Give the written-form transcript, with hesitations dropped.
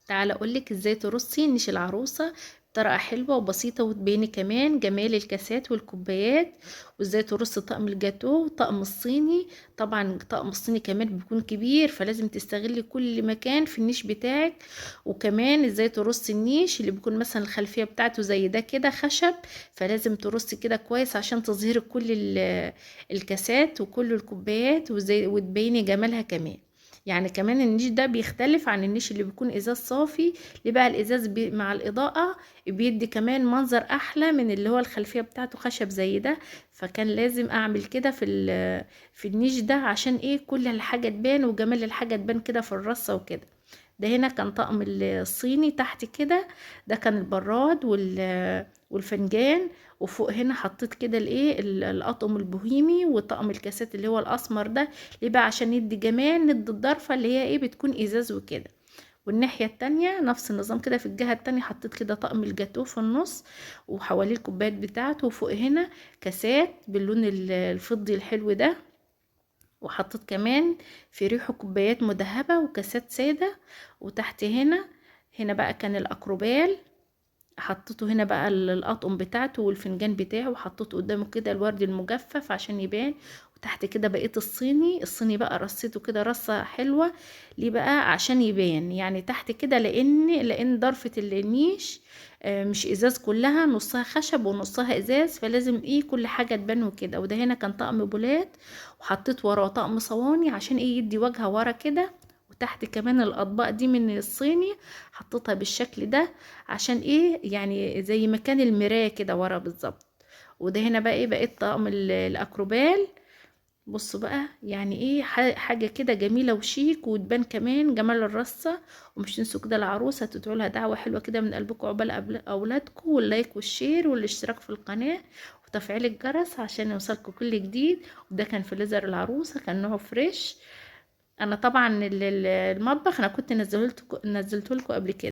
تعالى اقولك ازاي ترصي نيش العروسة بطريقة حلوة وبسيطة، وتبيني كمان جمال الكاسات والكوبايات، وازاي ترصي طقم الجاتوه وطقم الصيني. طبعا طقم الصيني كمان بيكون كبير، فلازم تستغلي كل مكان في النيش بتاعك. وكمان ازاي ترصي النيش اللي بيكون مثلا الخلفية بتاعته زي ده كده خشب، فلازم ترصي كده كويس عشان تظهري كل الكاسات وكل الكوبايات، وزي وتبيني جمالها كمان. يعني كمان النيش ده بيختلف عن النيش اللي بيكون ازاز صافي. ليه بقى؟ الازاز مع الاضاءة بيدي كمان منظر احلى من اللي هو الخلفية بتاعته خشب زي ده. فكان لازم اعمل كده في النيش ده عشان ايه؟ كل الحاجة تبان وجمال الحاجة تبان كده في الرصة وكده. ده هنا كان طقم الصيني تحت كده، ده كان البراد والفنجان. وفوق هنا حطيت كده الايه الاطقم البوهيمي وطقم الكاسات اللي هو الاسمر ده. ليه بقى؟ عشان يدي جمال، ندي الضرفة اللي هي ايه بتكون ازاز وكده. والناحية التانية نفس النظام كده، في الجهة التانية حطيت كده طقم الجاتوه في النص وحواليه الكوبايات بتاعته، وفوق هنا كاسات باللون الفضي الحلو ده. وحطيت كمان في ريحه كوبايات مذهبة وكاسات سادة. وتحت هنا بقى كان الأكروبال، حطيته هنا بقى الأطقم بتاعته والفنجان بتاعه، وحطيته قدامه كده الورد المجفف عشان يبان. وتحت كده بقيت الصيني بقى رصيته كده رصة حلوة. ليه بقى؟ عشان يبان يعني تحت كده، لأن ضرفة النيش مش ازاز كلها، نصها خشب ونصها ازاز، فلازم ايه كل حاجة تبان وكده. وده هنا كان طقم بولات، وحطيت وراه طقم صواني عشان ايه يدي واجهة ورا كده. وتحت كمان الاطباق دي من الصيني حطيتها بالشكل ده عشان ايه؟ يعني زي مكان المراية كده ورا بالظبط. وده هنا بقى ايه؟ بقيت طقم الاكروبال. بصوا بقى يعني ايه حاجة كده جميلة وشيك، وتبان كمان جمال الرصة. ومش تنسوا كده العروسة تدعوا لها دعوة حلوة كده من قلبكم عقبال اولادكم، واللايك والشير والاشتراك في القناة وتفعيل الجرس عشان يوصلكم كل جديد. وده كان في ليزر العروسة، كان نوعه فريش. انا طبعا المطبخ انا كنت نزلته لكم قبل كده.